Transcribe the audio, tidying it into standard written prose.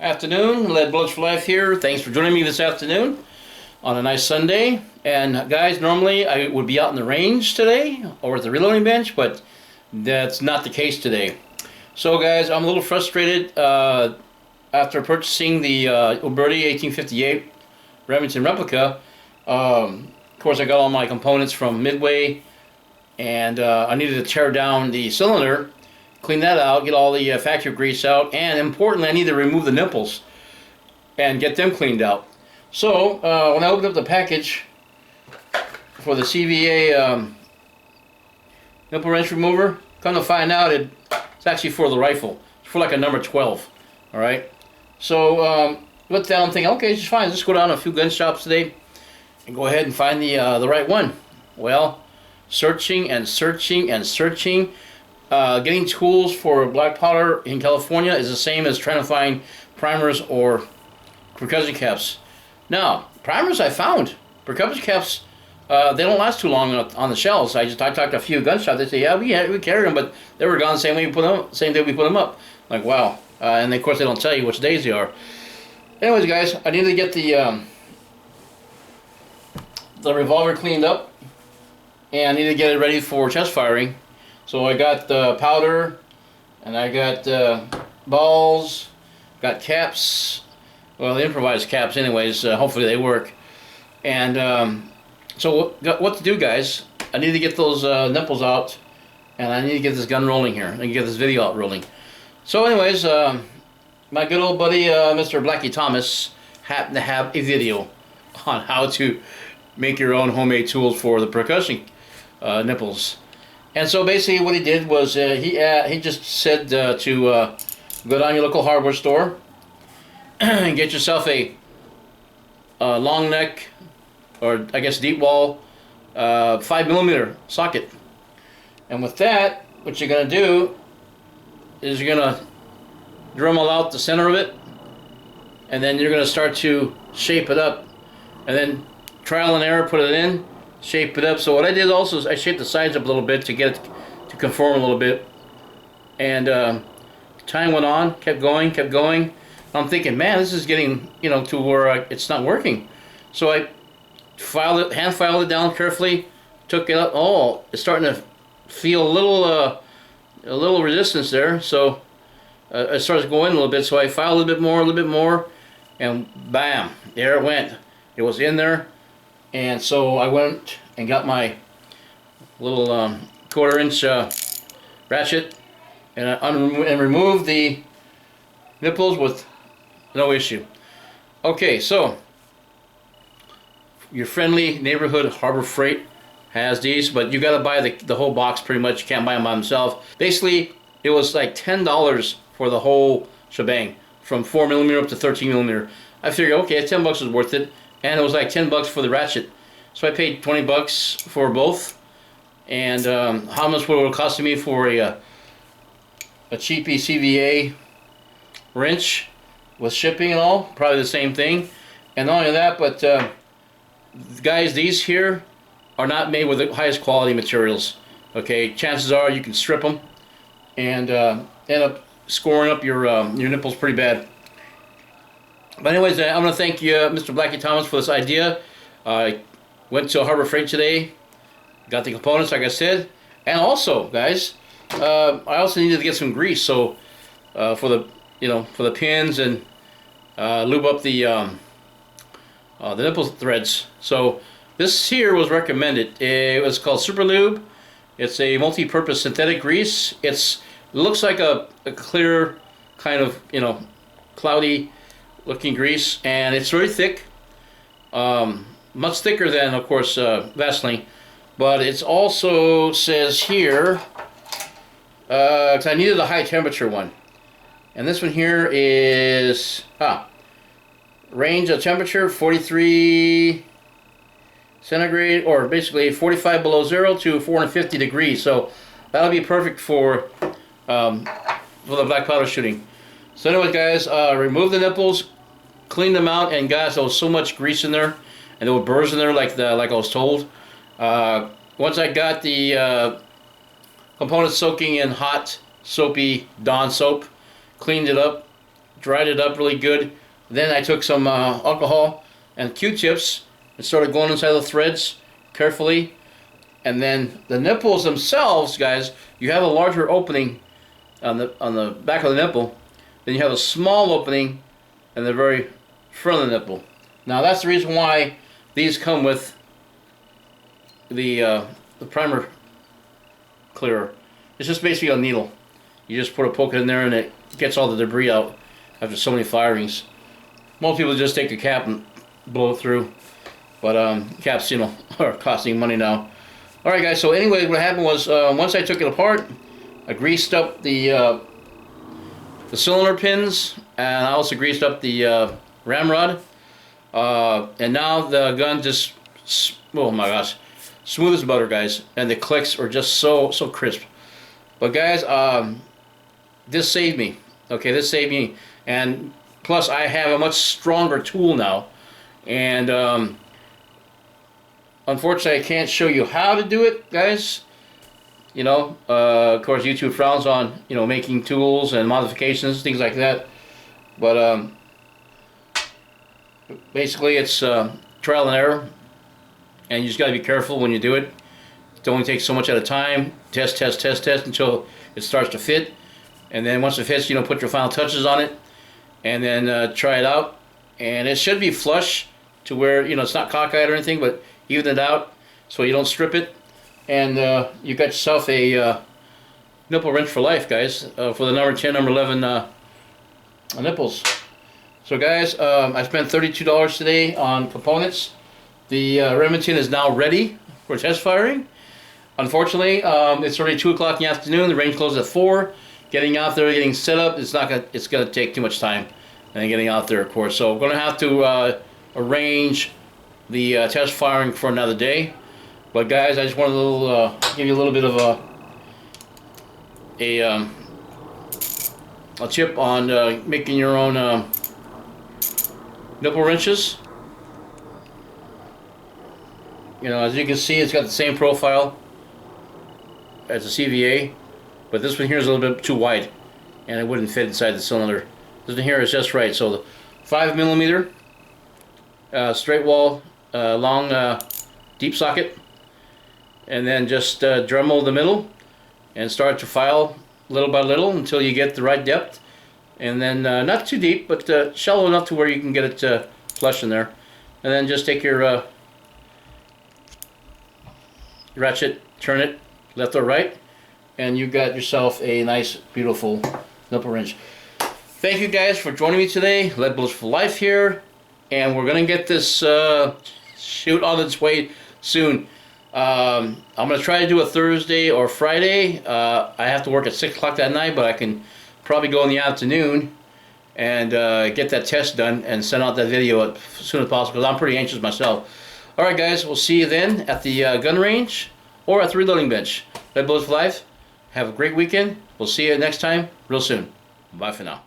Afternoon, Lead Bullets for Life here. Thanks for joining me this afternoon on a nice Sunday. And guys, normally I would be out in the range today or at the reloading bench, but that's not the case today. So guys, I'm a little frustrated after purchasing the Uberti 1858 Remington replica. Of course, I got all my components from Midway, and I needed to tear down the cylinder, clean that out, get all the factory grease out, and importantly, I need to remove the nipples and get them cleaned out. So when I opened up the package for the CVA nipple wrench remover, come to find out it's actually for the rifle. It's for like a number 12. All right. So went down thinking, okay, it's fine. Let's go down to a few gun shops today and go ahead and find the right one. Well, searching and searching and searching. Getting tools for black powder in California is the same as trying to find primers or percussion caps. Now, primers I found. Percussion caps, they don't last too long on the shelves. I talked to a few gun shops. They say, yeah, we carry them, but they were gone the same day we put them up. Like, wow. And of course, they don't tell you which days they are. Anyways, guys, I need to get the revolver cleaned up, and I need to get it ready for chest firing. So I got the powder, and I got balls, got caps. Well, they improvised caps anyways. Hopefully they work. And so what to do, guys? I need to get those nipples out, and I need to get this gun rolling here. I need to get this video out rolling. So anyways, my good old buddy Mr. Blackie Thomas happened to have a video on how to make your own homemade tools for the percussion nipples. And so basically what he did was he just said to go down your local hardware store and get yourself a long neck, or I guess deep wall 5mm socket. And with that, what you're going to do is you're going to dremel out the center of it, and then you're going to start to shape it up, and then trial and error, put it in, shape it up. So what I did also is I shaped the sides up a little bit to get it to conform a little bit. And time went on, kept going. I'm thinking, man, this is getting, to where it's not working. So I hand filed it down carefully, took it up. Oh, it's starting to feel a little resistance there. So it starts going a little bit. So I filed a little bit more, and bam, there it went. It was in there. And so I went and got my little 1/4-inch ratchet and removed the nipples with no issue. Okay, so your friendly neighborhood Harbor Freight has these, but you got to buy the whole box pretty much. You can't buy them by themselves. Basically, it was like $10 for the whole shebang, from 4mm up to 13mm. I figured, okay, $10 is worth it. And it was like $10 for the ratchet. So I paid $20 for both. And how much would it cost me for a cheapy CVA wrench with shipping and all? Probably the same thing. And not only that, but guys, these here are not made with the highest quality materials. Okay, chances are you can strip them and end up scoring up your nipples pretty bad. But anyways, I'm going to thank you, Mr. Blackie Thomas, for this idea. I went to Harbor Freight today, got the components like I said, and also, guys, I also needed to get some grease, so for the pins and lube up the nipple threads. So this here was recommended. It was called Super Lube. It's a multi-purpose synthetic grease. It looks like a clear kind of cloudy looking grease, and it's very thick, much thicker than, of course, Vaseline, but it's also says here, because I needed a high temperature one, and this one here is range of temperature 43 centigrade, or basically 45 below zero to 450 degrees. So that'll be perfect for the black powder shooting. So anyways, guys, remove the nipples, clean them out, and guys, there was so much grease in there, and there were burrs in there like I was told. Once I got the components soaking in hot, soapy Dawn soap, cleaned it up, dried it up really good. Then I took some alcohol and Q-tips and started going inside the threads carefully. And then the nipples themselves, guys, you have a larger opening on the back of the nipple. Then you have a small opening in the very front of the nipple. Now that's the reason why these come with the primer clearer. It's just basically a needle. You just put a poke in there and it gets all the debris out after so many firings. Most people just take a cap and blow it through, but caps, you know, are costing money now. All right, guys. So anyway, what happened was once I took it apart, I greased up the cylinder pins, and I also greased up the ramrod. And now the gun just, oh my gosh, smooth as butter, guys, and the clicks are just so crisp. But guys, this saved me. Okay, this saved me, and plus I have a much stronger tool now. And unfortunately, I can't show you how to do it, guys. You know, of course, YouTube frowns on, you know, making tools and modifications, things like that. But basically, it's trial and error, and you just got to be careful when you do it. It only takes so much at a time. Test, test, test, test until it starts to fit, and then once it fits, you know, put your final touches on it, and then try it out. And it should be flush to where, you know, it's not cockeyed or anything, but even it out so you don't strip it. And you got yourself a nipple wrench for life, guys, for the number 10, number 11 nipples. So guys, I spent $32 today on components. The Remington is now ready for test firing. Unfortunately, it's already 2 o'clock in the afternoon. The range closes at 4. Getting out there, getting set up, it's going to take too much time. And getting out there, of course. So we're going to have to arrange the test firing for another day. But guys, I just wanted to give you a little bit of a tip on making your own nipple wrenches. You know, as you can see, it's got the same profile as the CVA, but this one here is a little bit too wide, and it wouldn't fit inside the cylinder. This one here is just right. So the 5mm straight wall, long deep socket, and then just Dremel the middle and start to file little by little until you get the right depth, and then not too deep, but shallow enough to where you can get it flush in there. And then just take your ratchet, turn it left or right, and you got yourself a nice, beautiful nipple wrench. Thank you guys for joining me today. Lead Bullets for Life here, and we're gonna get this shoot on its way soon. I'm gonna try to do a Thursday or Friday. I have to work at 6 o'clock that night, but I can probably go in the afternoon and get that test done and send out that video as soon as possible, because I'm pretty anxious myself. Alright guys, we'll see you then at the gun range or at the reloading bench. Lead Bullets for Life. Have a great weekend. We'll see you next time real soon. Bye for now.